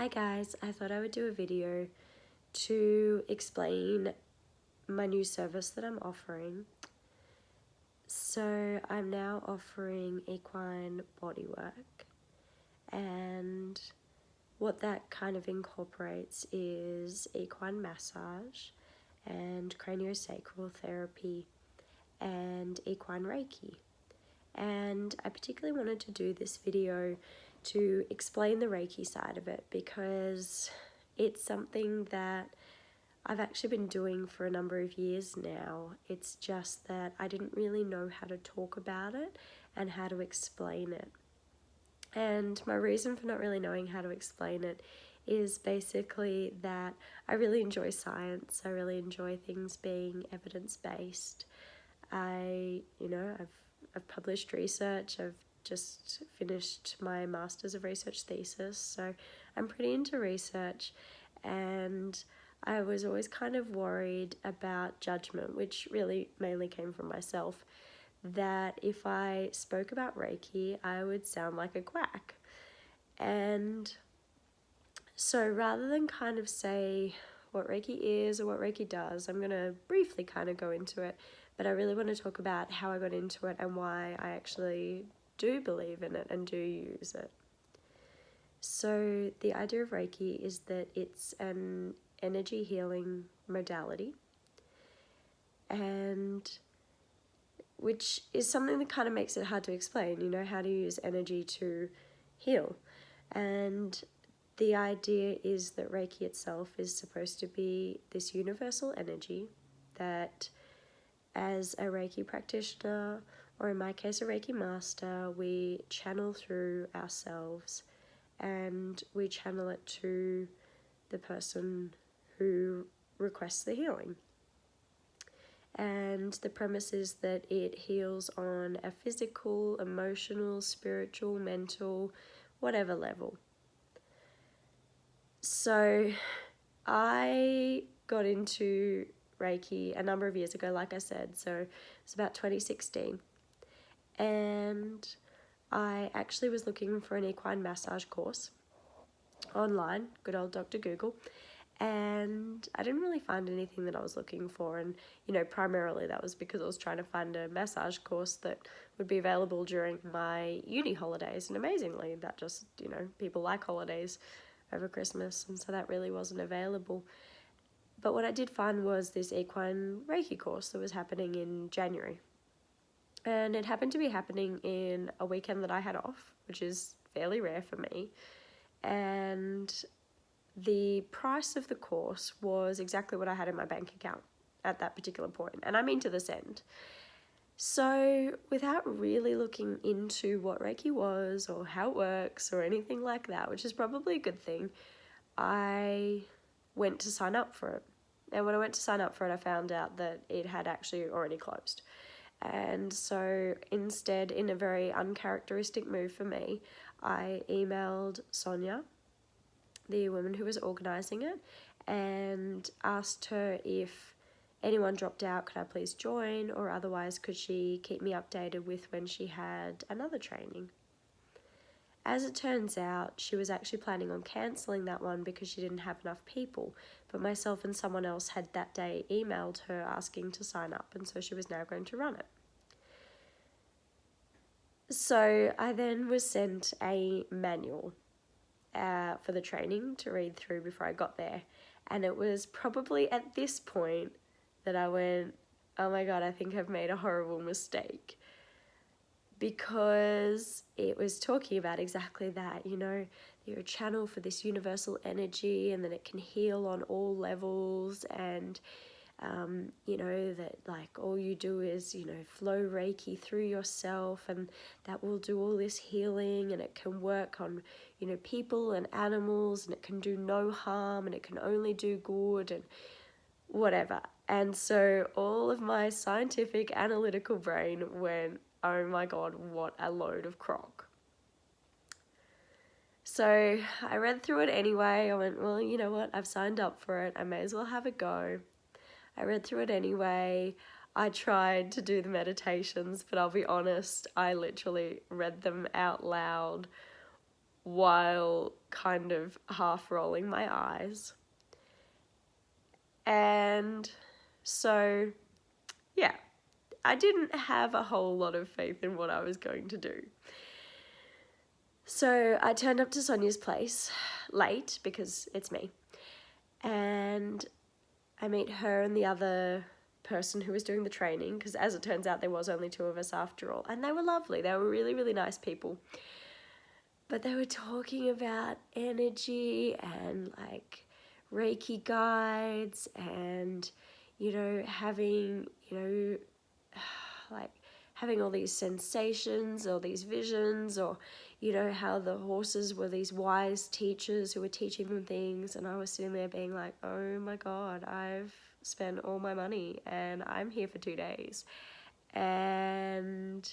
Hi guys, I thought I would do a video to explain my new service that I'm offering. So I'm now offering equine bodywork, and what that kind of incorporates is equine massage and craniosacral therapy and equine reiki. And I particularly wanted to do this video to explain the reiki side of it because it's something that I've actually been doing for a number of years now. It's just that I didn't really know how to talk about it and how to explain it. And my reason for not really knowing how to explain it is basically that I really enjoy science. I really enjoy things being evidence-based. I've published research. I've just finished my Master's of Research thesis, so I'm pretty into research, and I was always kind of worried about judgment, which really mainly came from myself, that if I spoke about Reiki, I would sound like a quack. And so rather than kind of say what Reiki is or what Reiki does, I'm going to briefly kind of go into it, but I really want to talk about how I got into it and why I actually do believe in it and do use it. So the idea of Reiki is that it's an energy healing modality, and which is something that kind of makes it hard to explain, how to use energy to heal. And the idea is that Reiki itself is supposed to be this universal energy that, as a Reiki practitioner, or in my case a Reiki master, we channel through ourselves, and we channel it to the person who requests the healing. And the premise is that it heals on a physical, emotional, spiritual, mental, whatever level. So I got into Reiki a number of years ago, like I said, so it's about 2016. And I actually was looking for an equine massage course online, good old Dr. Google, and I didn't really find anything that I was looking for. And, primarily that was because I was trying to find a massage course that would be available during my uni holidays. And amazingly, that just, people like holidays over Christmas, and so that really wasn't available. But what I did find was this equine Reiki course that was happening in January. And it happened to be happening in a weekend that I had off, which is fairly rare for me. And the price of the course was exactly what I had in my bank account at that particular point, and I mean to this end. So without really looking into what Reiki was or how it works or anything like that, which is probably a good thing, I went to sign up for it. And when I went to sign up for it, I found out that it had actually already closed. And so instead, in a very uncharacteristic move for me, I emailed Sonia, the woman who was organising it, and asked her if anyone dropped out, could I please join, or otherwise could she keep me updated with when she had another training. As it turns out, she was actually planning on cancelling that one because she didn't have enough people, but myself and someone else had that day emailed her asking to sign up, and so she was now going to run it. So I then was sent a manual for the training to read through before I got there, and it was probably at this point that I went, oh my god, I think I've made a horrible mistake, because it was talking about exactly that, you're a channel for this universal energy, and that it can heal on all levels, and that like all you do is, flow Reiki through yourself, and that will do all this healing, and it can work on, people and animals, and it can do no harm, and it can only do good, and whatever. And so all of my scientific analytical brain went, oh my god, what a load of crock. So I read through it anyway. I went, well, you know what, I've signed up for it, I may as well have a go. I read through it anyway. I tried to do the meditations, but I'll be honest, I literally read them out loud while kind of half rolling my eyes. And so, yeah, I didn't have a whole lot of faith in what I was going to do. So I turned up to Sonia's place late because it's me. And I meet her and the other person who was doing the training, because as it turns out there was only 2 of us after all, and they were lovely. They were really, really nice people. But they were talking about energy and like Reiki guides and, you know, having, you know, like having all these sensations or these visions, or, you know, how the horses were these wise teachers who were teaching them things. And I was sitting there being like, oh my God, I've spent all my money and I'm here for 2 days. And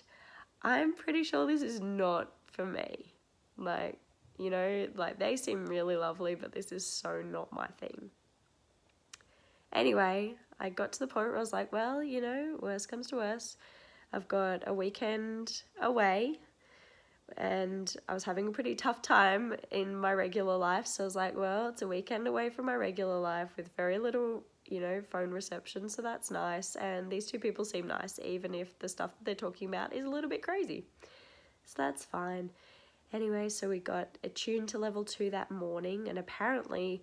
I'm pretty sure this is not for me. Like, you know, like they seem really lovely, but this is so not my thing. Anyway, I got to the point where I was like, well, you know, worst comes to worst. I've got a weekend away and I was having a pretty tough time in my regular life. So I was like, well, it's a weekend away from my regular life with very little, you know, phone reception. So that's nice. And these 2 people seem nice, even if the stuff that they're talking about is a little bit crazy. So that's fine. Anyway, so we got attuned to level 2 that morning, and apparently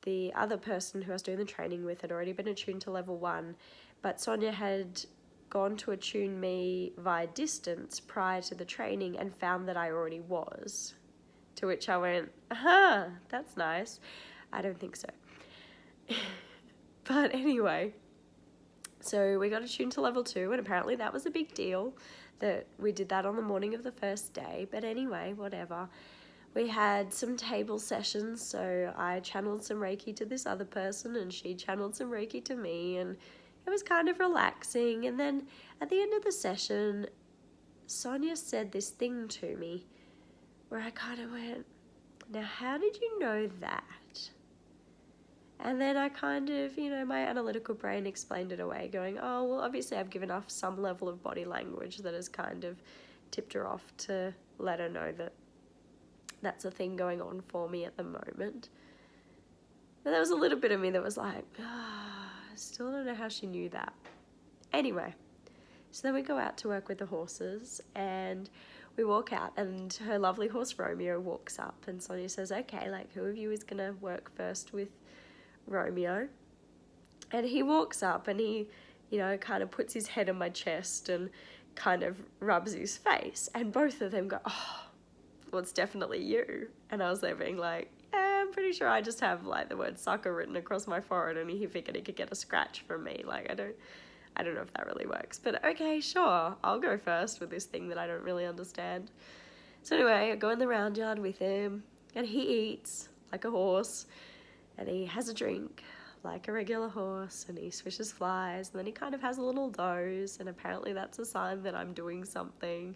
the other person who I was doing the training with had already been attuned to level 1, but Sonia had gone to attune me via distance prior to the training and found that I already was. To which I went, aha, that's nice. I don't think so. But anyway, so we got attuned to level 2, and apparently that was a big deal that we did that on the morning of the first day. But anyway, whatever. We had some table sessions, so I channeled some Reiki to this other person and she channeled some Reiki to me, and it was kind of relaxing. And then at the end of the session, Sonia said this thing to me where I kind of went, now how did you know that? And then I kind of, you know, my analytical brain explained it away, going, oh, well, obviously I've given off some level of body language that has kind of tipped her off to let her know that that's a thing going on for me at the moment. But there was a little bit of me that was like, I still don't know how she knew that. Anyway, so then we go out to work with the horses and we walk out, and her lovely horse Romeo walks up, and Sonia says, okay, like, who of you is going to work first with Romeo? And he walks up and he, you know, kind of puts his head on my chest and kind of rubs his face, and both of them go, oh, well, it's definitely you. And I was there being like, yeah, I'm pretty sure I just have like the word sucker written across my forehead, and he figured he could get a scratch from me. Like, I don't know if that really works, but okay, sure, I'll go first with this thing that I don't really understand. So anyway, I go in the round yard with him, and he eats like a horse, and he has a drink like a regular horse, and he swishes flies, and then he kind of has a little doze, and apparently that's a sign that I'm doing something.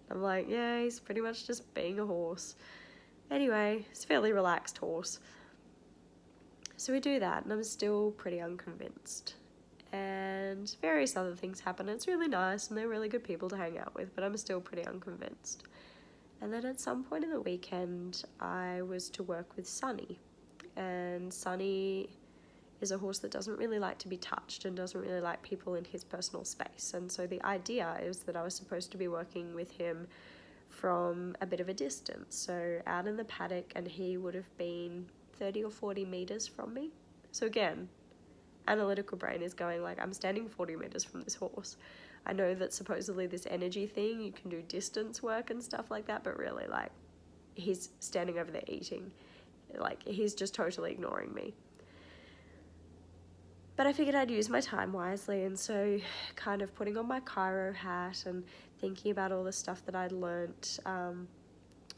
I'm like, yeah, he's pretty much just being a horse. Anyway, he's a fairly relaxed horse. So we do that, and I'm still pretty unconvinced. And various other things happen. It's really nice, and they're really good people to hang out with, but I'm still pretty unconvinced. And then at some point in the weekend, I was to work with Sunny. And Sunny is a horse that doesn't really like to be touched and doesn't really like people in his personal space. And so the idea is that I was supposed to be working with him from a bit of a distance. So out in the paddock, and he would have been 30 or 40 meters from me. So again, analytical brain is going like, I'm standing 40 meters from this horse. I know that supposedly this energy thing, you can do distance work and stuff like that, but really, like, he's standing over there eating. Like, he's just totally ignoring me. But I figured I'd use my time wisely, and so kind of putting on my chiro hat and thinking about all the stuff that I'd learnt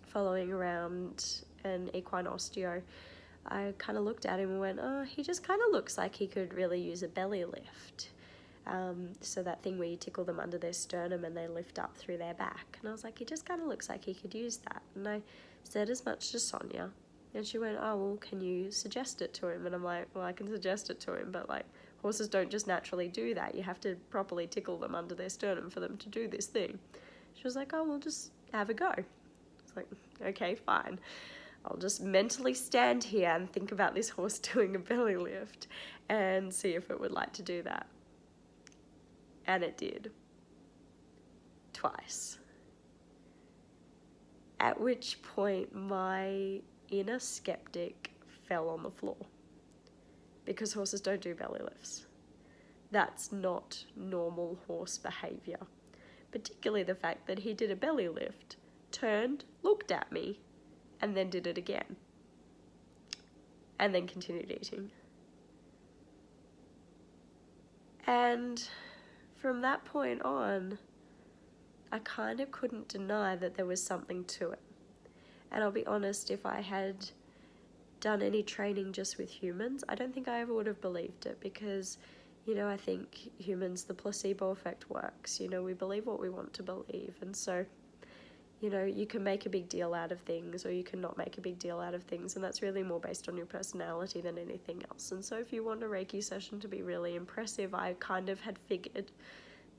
following around an equine osteo, I kind of looked at him and went, oh, he just kind of looks like he could really use a belly lift. So that thing where you tickle them under their sternum and they lift up through their back. And I was like, he just kind of looks like he could use that. And I said as much to Sonia. And she went, oh, well, can you suggest it to him? And I'm like, well, I can suggest it to him, but like, horses don't just naturally do that. You have to properly tickle them under their sternum for them to do this thing. She was like, oh, well, just have a go. I was like, okay, fine. I'll just mentally stand here and think about this horse doing a belly lift and see if it would like to do that. And it did. Twice. At which point my inner skeptic fell on the floor. Because horses don't do belly lifts. That's not normal horse behaviour. Particularly the fact that he did a belly lift, turned, looked at me, and then did it again. And then continued eating. And from that point on, I kind of couldn't deny that there was something to it. And I'll be honest, if I had done any training just with humans, I don't think I ever would have believed it because, I think humans, the placebo effect works. We believe what we want to believe. And so, you can make a big deal out of things or you can not make a big deal out of things. And that's really more based on your personality than anything else. And so if you want a Reiki session to be really impressive, I kind of had figured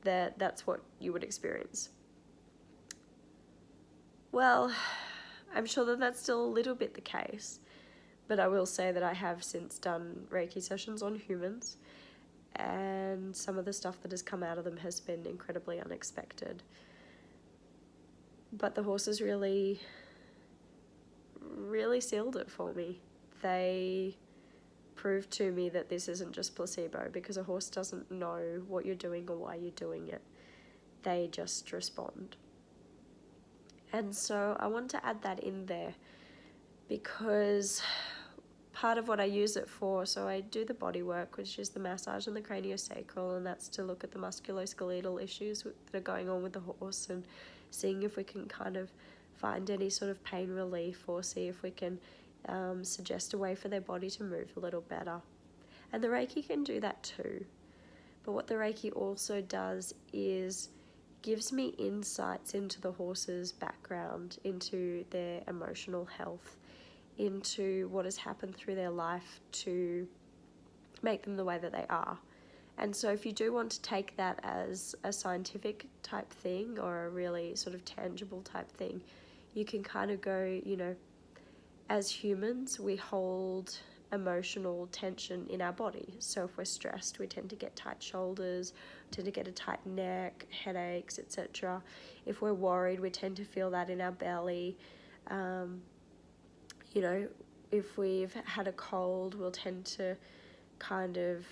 that that's what you would experience. Well, I'm sure that that's still a little bit the case. But I will say that I have since done Reiki sessions on humans, and some of the stuff that has come out of them has been incredibly unexpected. But the horses really, really sealed it for me. They proved to me that this isn't just placebo, because a horse doesn't know what you're doing or why you're doing it. They just respond. And so I want to add that in there because part of what I use it for, so I do the bodywork, which is the massage and the craniosacral, and that's to look at the musculoskeletal issues that are going on with the horse and seeing if we can kind of find any sort of pain relief or see if we can suggest a way for their body to move a little better. And the Reiki can do that too. But what the Reiki also does is gives me insights into the horse's background, into their emotional health, into what has happened through their life to make them the way that they are. And so if you do want to take that as a scientific type thing or a really sort of tangible type thing, you can kind of go, as humans, we hold emotional tension in our body. So if we're stressed, we tend to get tight shoulders, tend to get a tight neck, headaches, etc. If we're worried, we tend to feel that in our belly. If we've had a cold, we'll tend to kind of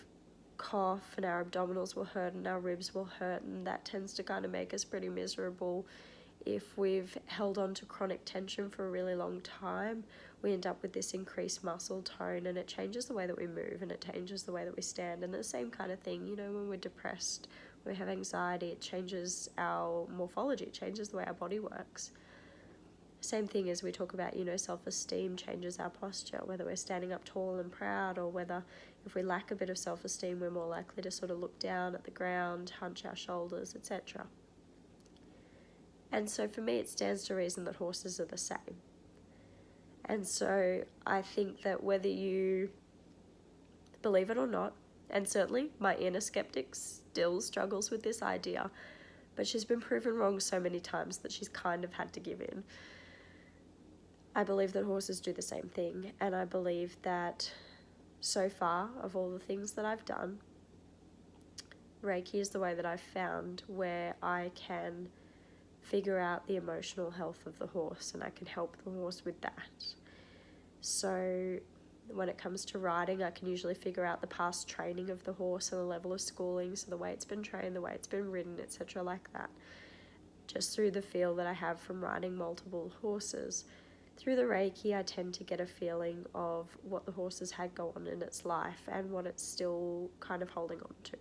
cough and our abdominals will hurt and our ribs will hurt, and that tends to kind of make us pretty miserable. If we've held on to chronic tension for a really long time, we end up with this increased muscle tone, and it changes the way that we move and it changes the way that we stand. And the same kind of thing, when we're depressed, when we have anxiety, it changes our morphology, it changes the way our body works. Same thing as we talk about, self-esteem changes our posture, whether we're standing up tall and proud or whether if we lack a bit of self-esteem, we're more likely to sort of look down at the ground, hunch our shoulders, etc. And so for me, it stands to reason that horses are the same. And so I think that whether you believe it or not, and certainly my inner skeptic still struggles with this idea, but she's been proven wrong so many times that she's kind of had to give in. I believe that horses do the same thing, and I believe that so far, of all the things that I've done, Reiki is the way that I've found where I can figure out the emotional health of the horse, and I can help the horse with that. So when it comes to riding, I can usually figure out the past training of the horse and the level of schooling, so the way it's been trained, the way it's been ridden, etc. like that, just through the feel that I have from riding multiple horses. Through the Reiki, I tend to get a feeling of what the horse has had go on in its life and what it's still kind of holding on to.